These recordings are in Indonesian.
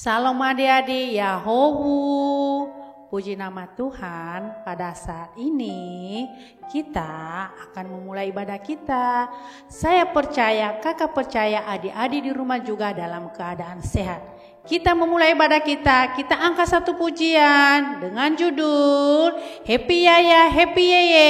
Salam adik-adik Yahowu. Puji nama Tuhan, pada saat ini kita akan memulai ibadah kita. Saya percaya, kakak percaya adik-adik di rumah juga dalam keadaan sehat. Kita memulai ibadah kita angkat satu pujian dengan judul Happy Yaya, Happy Yeye.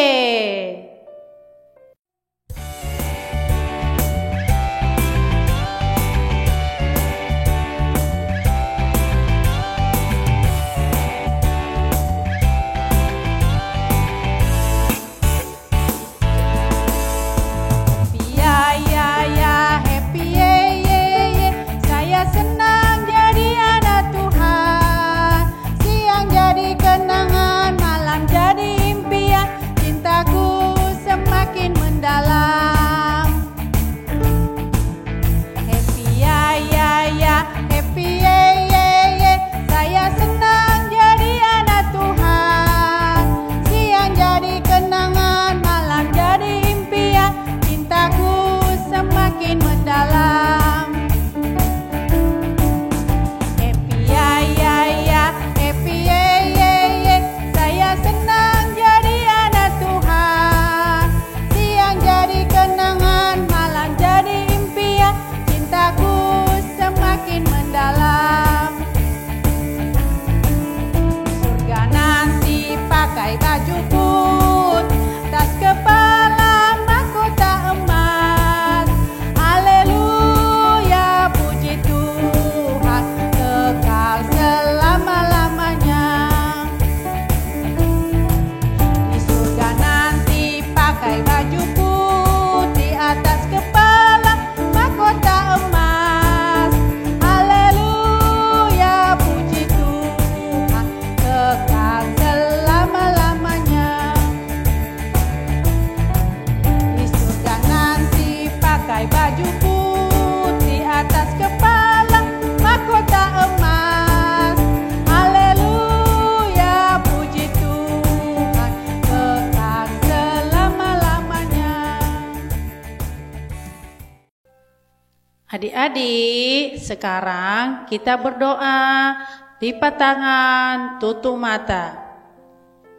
Adik-adik, sekarang kita berdoa, lipat tangan, tutup mata.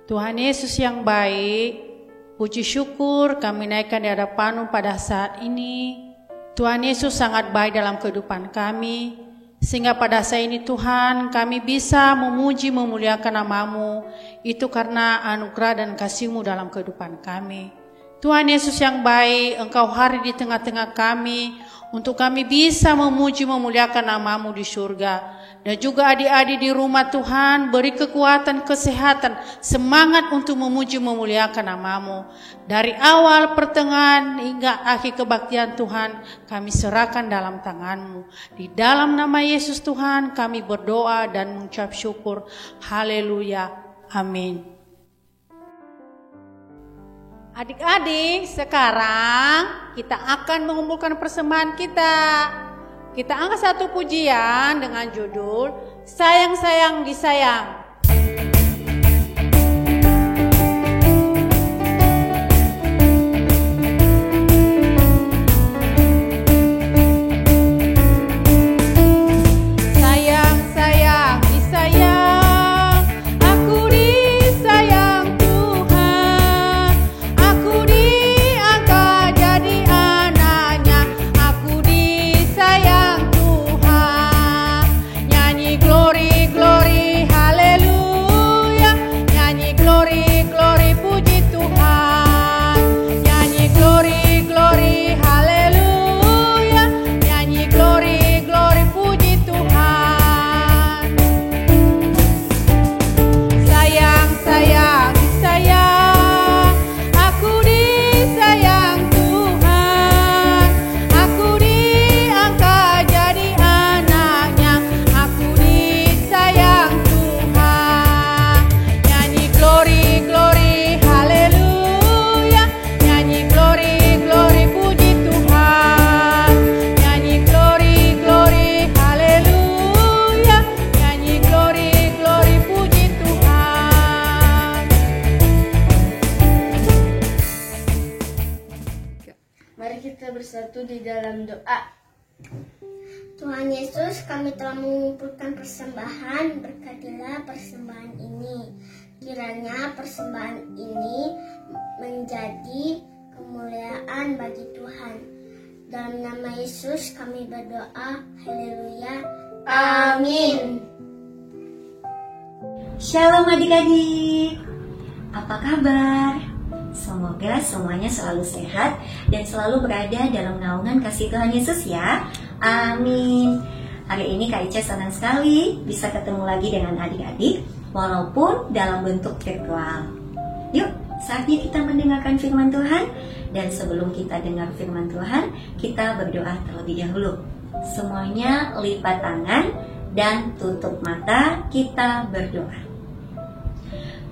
Tuhan Yesus yang baik, puji syukur kami naikkan di hadapan-Mu pada saat ini. Tuhan Yesus sangat baik dalam kehidupan kami, sehingga pada saat ini Tuhan kami bisa memuji memuliakan nama-Mu. Itu karena anugerah dan kasih-Mu dalam kehidupan kami. Tuhan Yesus yang baik, Engkau hadir di tengah-tengah kami, untuk kami bisa memuji memuliakan nama-Mu di surga. Dan juga adik-adik di rumah Tuhan, beri kekuatan, kesehatan, semangat untuk memuji memuliakan nama-Mu. Dari awal, pertengahan, hingga akhir kebaktian Tuhan, kami serahkan dalam tangan-Mu. Di dalam nama Yesus Tuhan, kami berdoa dan mengucap syukur. Haleluya. Amin. Adik-adik, sekarang kita akan mengumpulkan persembahan kita. Kita angkat satu pujian dengan judul Sayang-sayang disayang. Mari kita bersatu di dalam doa. Tuhan Yesus, kami telah mengumpulkan persembahan, berkatilah persembahan ini. Kiranya persembahan ini menjadi kemuliaan bagi Tuhan. Dalam nama Yesus kami berdoa, haleluya, amin. Shalom adik-adik, apa kabar? Semoga semuanya selalu sehat dan selalu berada dalam naungan kasih Tuhan Yesus ya. Amin. Hari ini Kak Ica senang sekali bisa ketemu lagi dengan adik-adik walaupun dalam bentuk virtual. Yuk, saatnya kita mendengarkan firman Tuhan. Dan sebelum kita dengar firman Tuhan, kita berdoa terlebih dahulu. Semuanya lipat tangan dan tutup mata, kita berdoa.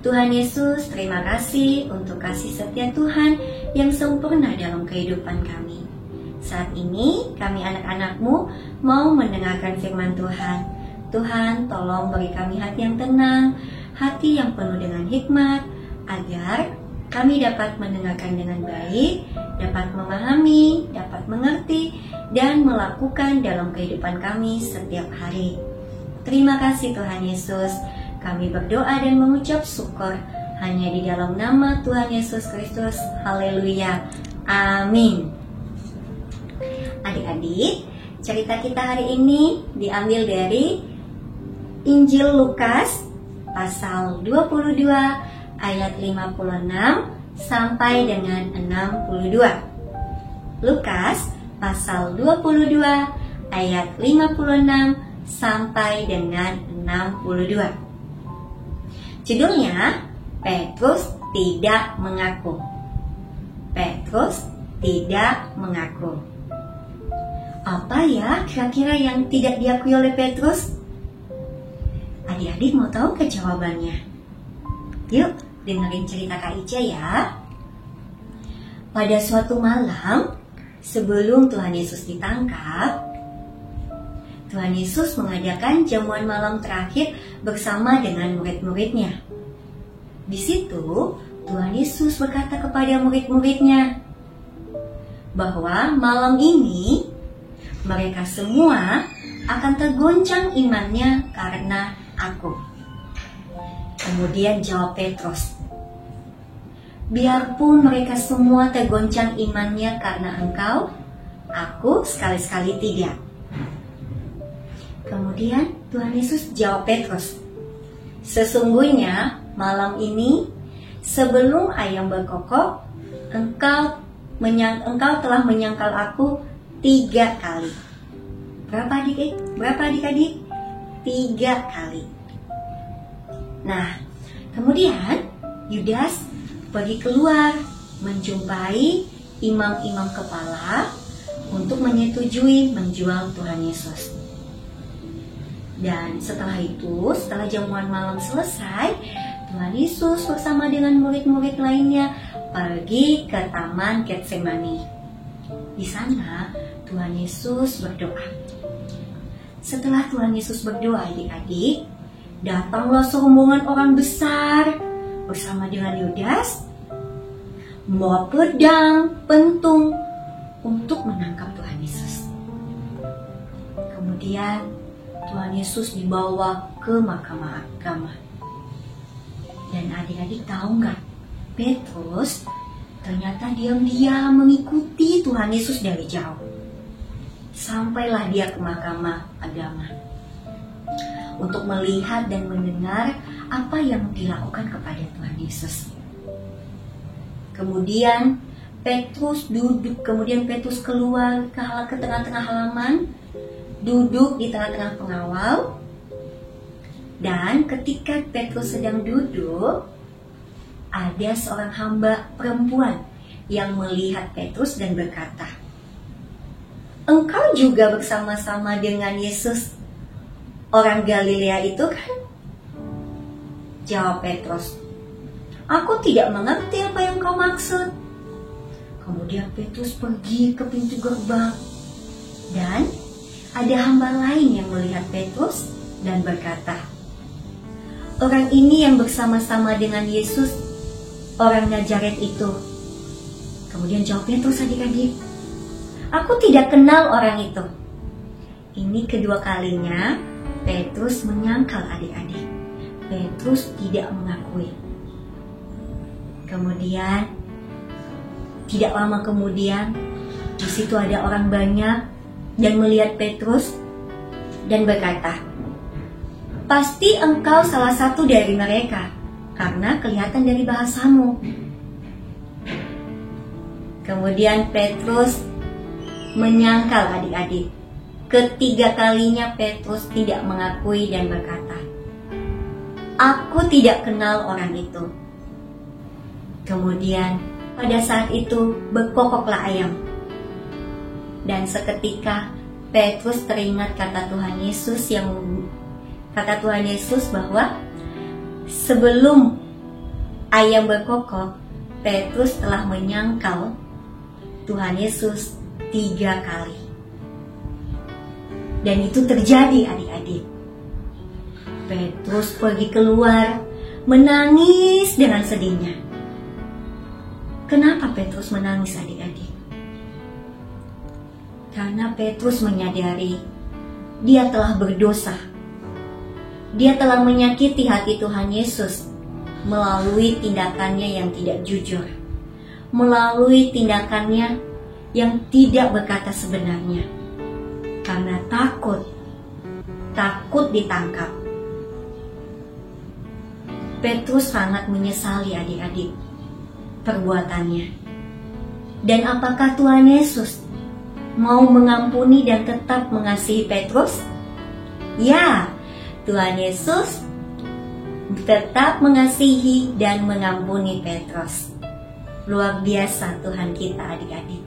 Tuhan Yesus, terima kasih untuk kasih setia Tuhan yang sempurna dalam kehidupan kami. Saat ini kami anak-anak-Mu mau mendengarkan firman Tuhan. Tuhan, tolong beri kami hati yang tenang, hati yang penuh dengan hikmat, agar kami dapat mendengarkan dengan baik, dapat memahami, dapat mengerti, dan melakukan dalam kehidupan kami setiap hari. Terima kasih Tuhan Yesus. Kami berdoa dan mengucap syukur hanya di dalam nama Tuhan Yesus Kristus. Haleluya. Amin. Adik-adik, cerita kita hari ini diambil dari Injil Lukas pasal 22 ayat 56 sampai dengan 62. Lukas pasal 22 ayat 56 sampai dengan 62. Judulnya, Petrus tidak mengaku. Petrus tidak mengaku. Apa ya kira-kira yang tidak diakui oleh Petrus? Adik-adik mau tahu ke jawabannya? Yuk, dengerin cerita Kak Ica ya. Pada suatu malam, sebelum Tuhan Yesus ditangkap, Tuhan Yesus mengadakan jamuan malam terakhir bersama dengan murid-muridnya. Di situ, Tuhan Yesus berkata kepada murid-muridnya bahwa malam ini mereka semua akan tergoncang imannya karena aku. Kemudian jawab Petrus, biarpun mereka semua tergoncang imannya karena engkau, aku sekali-sekali tidak. Kemudian Tuhan Yesus jawab Petrus, sesungguhnya malam ini sebelum ayam berkokok, engkau telah menyangkal aku 3 kali. Berapa adik-adik? 3 kali. Nah, kemudian Yudas pergi keluar menjumpai imam-imam kepala untuk menyetujui menjual Tuhan Yesus. Dan setelah itu, setelah jamuan malam selesai, Tuhan Yesus bersama dengan murid-murid lainnya pergi ke Taman Getsemani. Di sana Tuhan Yesus berdoa. Setelah Tuhan Yesus berdoa, adik-adik, datanglah serombongan orang besar bersama dengan Yudas, membawa pedang, pentung untuk menangkap Tuhan Yesus. Kemudian Tuhan Yesus dibawa ke mahkamah agama. Dan adik-adik tahu nggak? Petrus ternyata diam-diam mengikuti Tuhan Yesus dari jauh. Sampailah dia ke mahkamah agama untuk melihat dan mendengar apa yang dilakukan kepada Tuhan Yesus. Kemudian Petrus keluar ke tengah-tengah halaman, duduk di tengah-tengah pengawal. Dan ketika Petrus sedang duduk, ada seorang hamba perempuan yang melihat Petrus dan berkata, engkau juga bersama-sama dengan Yesus, orang Galilea itu kan? Jawab Petrus, aku tidak mengerti apa yang kau maksud. Kemudian Petrus pergi ke pintu gerbang. Dan ada hamba lain yang melihat Petrus dan berkata, orang ini yang bersama-sama dengan Yesus, orang Nazaret itu. Kemudian jawab Petrus, adik-adik, aku tidak kenal orang itu. Ini kedua kalinya Petrus menyangkal adik-adik. Petrus tidak mengakui. Kemudian, tidak lama kemudian, di situ ada orang banyak dan melihat Petrus dan berkata, "Pasti engkau salah satu dari mereka, karena kelihatan dari bahasamu." Kemudian Petrus menyangkal adik-adik. Ketiga kalinya Petrus tidak mengakui dan berkata, "Aku tidak kenal orang itu." Kemudian pada saat itu berkokoklah ayam. Dan seketika Petrus teringat kata Tuhan Yesus bahwa sebelum ayam berkokok, Petrus telah menyangkal Tuhan Yesus 3 kali. Dan itu terjadi adik-adik. Petrus pergi keluar menangis dengan sedihnya. Kenapa Petrus menangis adik-adik? Karena Petrus menyadari dia telah berdosa. Dia telah menyakiti hati Tuhan Yesus melalui tindakannya yang tidak jujur, melalui tindakannya yang tidak berkata sebenarnya. Karena takut ditangkap. Petrus sangat menyesali adik-adik perbuatannya. Dan apakah Tuhan Yesus mau mengampuni dan tetap mengasihi Petrus? Ya, Tuhan Yesus tetap mengasihi dan mengampuni Petrus. Luar biasa Tuhan kita adik-adik.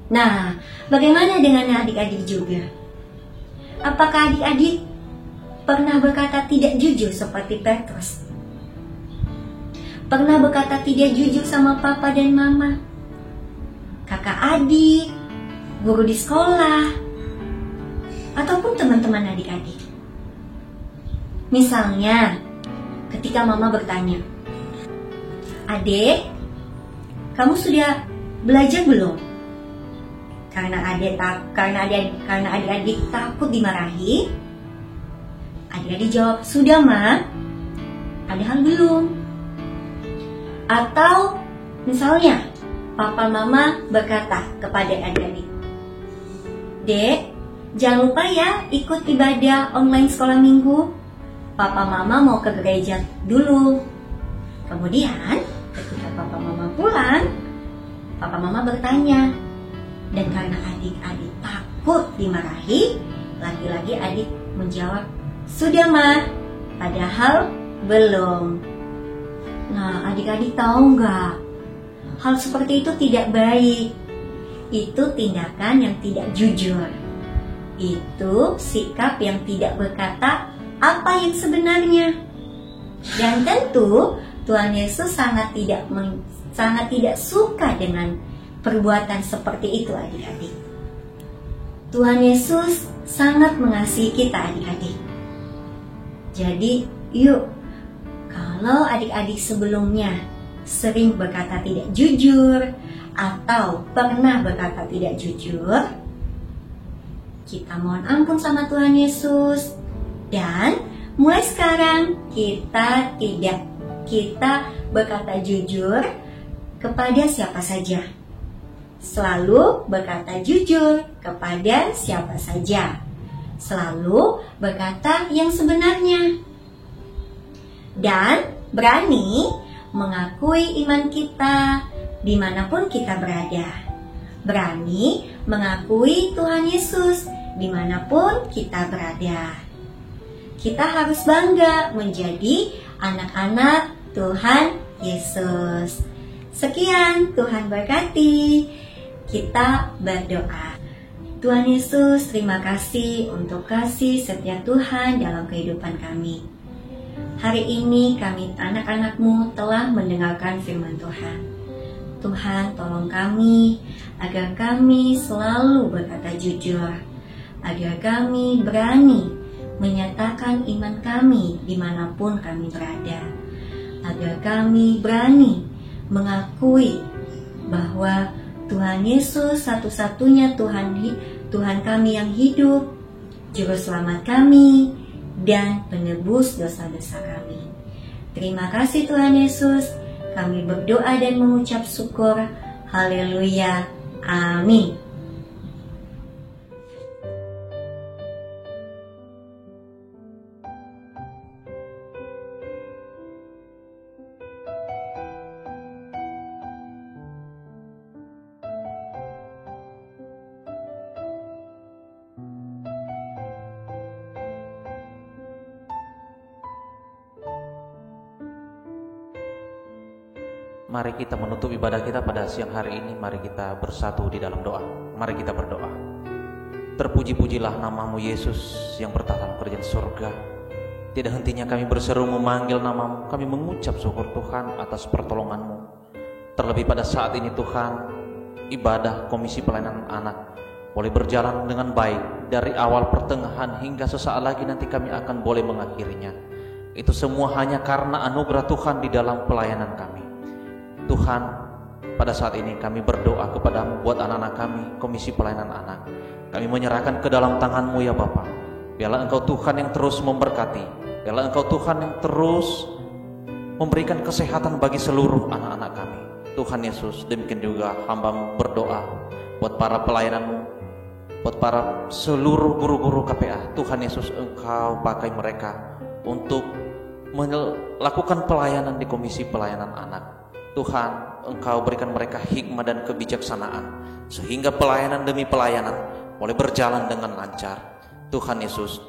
Nah, bagaimana dengan adik-adik juga? Apakah adik-adik pernah berkata tidak jujur seperti Petrus? Pernah berkata tidak jujur sama papa dan mama? Kakak adik, guru di sekolah, ataupun teman-teman adik-adik? Misalnya, ketika mama bertanya, "Adik, kamu sudah belajar belum?" Karena adik-adik takut dimarahi, adik-adik jawab, "Sudah, Ma." Padahal belum. Atau misalnya papa mama berkata kepada adik-adik, "Dek, jangan lupa ya ikut ibadah online sekolah minggu. Papa mama mau ke gereja dulu." Kemudian ketika papa mama pulang, papa mama bertanya, dan karena adik-adik takut dimarahi, lagi-lagi adik menjawab, "Sudah, Ma." Padahal belum. Nah, adik-adik tahu nggak? Hal seperti itu tidak baik. Itu tindakan yang tidak jujur. Itu sikap yang tidak berkata apa yang sebenarnya. Dan tentu Tuhan Yesus sangat tidak suka dengan perbuatan seperti itu adik-adik. Tuhan Yesus sangat mengasihi kita adik-adik. Jadi yuk, kalau adik-adik sebelumnya sering berkata tidak jujur atau pernah berkata tidak jujur, kita mohon ampun sama Tuhan Yesus. Dan mulai sekarang kita berkata jujur kepada siapa saja. Selalu berkata jujur kepada siapa saja. Selalu berkata yang sebenarnya. Dan berani mengakui iman kita dimanapun kita berada. Berani mengakui Tuhan Yesus dimanapun kita berada. Kita harus bangga menjadi anak-anak Tuhan Yesus. Sekian, Tuhan berkati. Kita berdoa. Tuhan Yesus, terima kasih untuk kasih setia Tuhan dalam kehidupan kami. Hari ini kami anak-anak-Mu telah mendengarkan firman Tuhan. Tuhan, tolong kami agar kami selalu berkata jujur, agar kami berani menyatakan iman kami dimanapun kami berada, agar kami berani mengakui bahwa Tuhan Yesus satu-satunya Tuhan Tuhan kami yang hidup, Juru Selamat kami, dan penebus dosa-dosa kami. Terima kasih Tuhan Yesus, kami berdoa dan mengucap syukur. Haleluya. Amin. Mari kita menutup ibadah kita pada siang hari ini. Mari kita bersatu di dalam doa. Mari kita berdoa. Terpuji-pujilah namamu Yesus yang bertahta di kerajaan surga. Tidak hentinya kami berseru memanggil namamu. Kami mengucap syukur Tuhan atas pertolonganmu. Terlebih pada saat ini Tuhan, ibadah Komisi Pelayanan Anak boleh berjalan dengan baik. Dari awal, pertengahan, hingga sesaat lagi nanti kami akan boleh mengakhirinya. Itu semua hanya karena anugerah Tuhan di dalam pelayanan kami. Tuhan, pada saat ini kami berdoa kepadamu buat anak-anak kami, Komisi Pelayanan Anak. Kami menyerahkan ke dalam tanganmu ya Bapa. Biarlah Engkau Tuhan yang terus memberkati. Biarlah Engkau Tuhan yang terus memberikan kesehatan bagi seluruh anak-anak kami. Tuhan Yesus, demikian juga hamba-Mu berdoa buat para pelayananmu, buat para seluruh guru-guru KPA. Tuhan Yesus, Engkau pakai mereka untuk melakukan pelayanan di Komisi Pelayanan Anak. Tuhan, Engkau berikan mereka hikmah dan kebijaksanaan, sehingga pelayanan demi pelayanan boleh berjalan dengan lancar. Tuhan Yesus,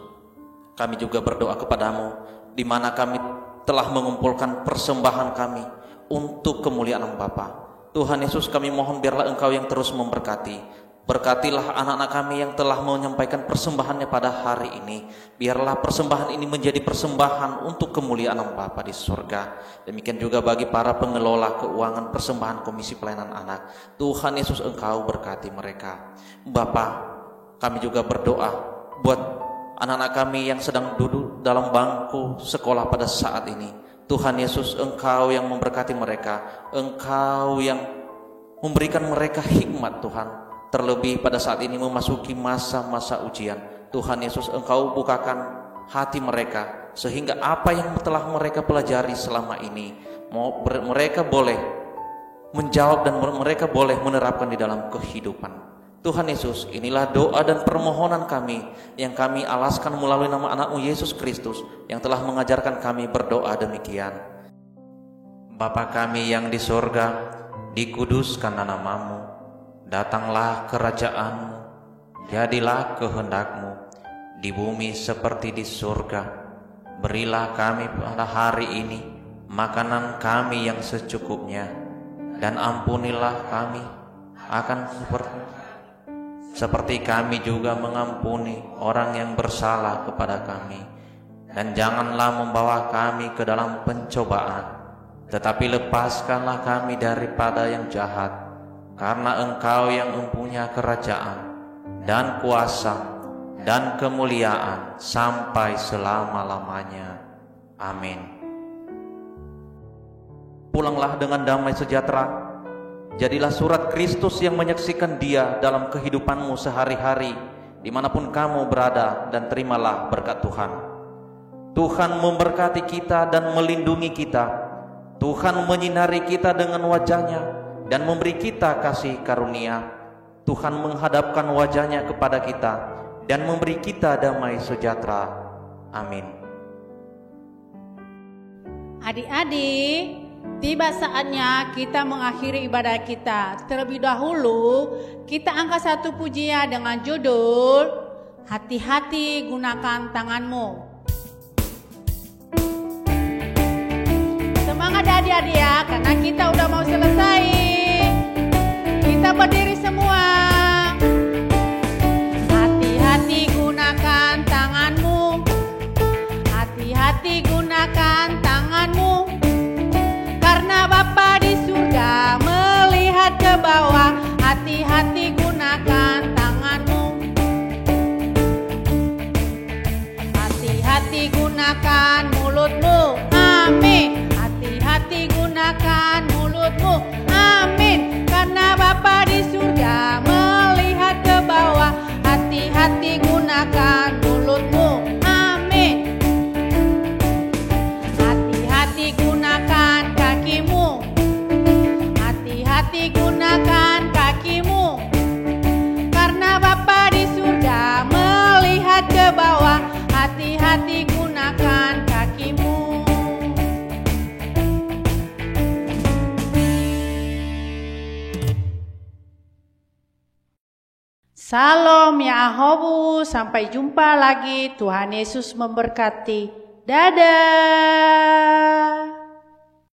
kami juga berdoa kepadamu, di mana kami telah mengumpulkan persembahan kami untuk kemuliaan Bapa. Tuhan Yesus, kami mohon biarlah Engkau yang terus memberkati. Berkatilah anak-anak kami yang telah menyampaikan persembahannya pada hari ini. Biarlah persembahan ini menjadi persembahan untuk kemuliaan Bapa di surga. Demikian juga bagi para pengelola keuangan persembahan Komisi Pelayanan Anak. Tuhan Yesus, Engkau berkati mereka. Bapa, kami juga berdoa buat anak-anak kami yang sedang duduk dalam bangku sekolah pada saat ini. Tuhan Yesus, Engkau yang memberkati mereka. Engkau yang memberikan mereka hikmat Tuhan. Terlebih pada saat ini memasuki masa-masa ujian. Tuhan Yesus, Engkau bukakan hati mereka, sehingga apa yang telah mereka pelajari selama ini mereka boleh menjawab dan mereka boleh menerapkan di dalam kehidupan. Tuhan Yesus, inilah doa dan permohonan kami yang kami alaskan melalui nama anak-Mu Yesus Kristus yang telah mengajarkan kami berdoa demikian. Bapa kami yang di surga, dikuduskanlah namamu. Datanglah kerajaan-Mu, jadilah kehendak-Mu di bumi seperti di surga. Berilah kami pada hari ini makanan kami yang secukupnya, dan ampunilah kami akan seperti kami juga mengampuni orang yang bersalah kepada kami. Dan janganlah membawa kami ke dalam pencobaan, tetapi lepaskanlah kami daripada yang jahat. Karena Engkau yang mempunyai kerajaan dan kuasa dan kemuliaan sampai selama-lamanya. Amin. Pulanglah dengan damai sejahtera. Jadilah surat Kristus yang menyaksikan Dia dalam kehidupanmu sehari-hari, dimanapun kamu berada, dan terimalah berkat Tuhan. Tuhan memberkati kita dan melindungi kita. Tuhan menyinari kita dengan wajah-Nya dan memberi kita kasih karunia. Tuhan menghadapkan wajah-Nya kepada kita dan memberi kita damai sejahtera. Amin. Adik-adik, tiba saatnya kita mengakhiri ibadah kita. Terlebih dahulu, kita angkat satu pujian dengan judul Hati-hati gunakan tanganmu. Semangat adik-adik ya, karena kita udah mau selesai. Kita berdiri semua. Hati-hati gunakan tanganmu. Hati-hati gunakan tanganmu. Karena Bapa di surga melihat ke bawah. Hati-hati gunakan tanganmu. Hati-hati gunakan mulutmu. Amin. Hati-hati gunakan mulutmu. Amin. Karena Bapa di surga melihat ke bawah. Salam ya Ahobu, sampai jumpa lagi. Tuhan Yesus memberkati. Dadah.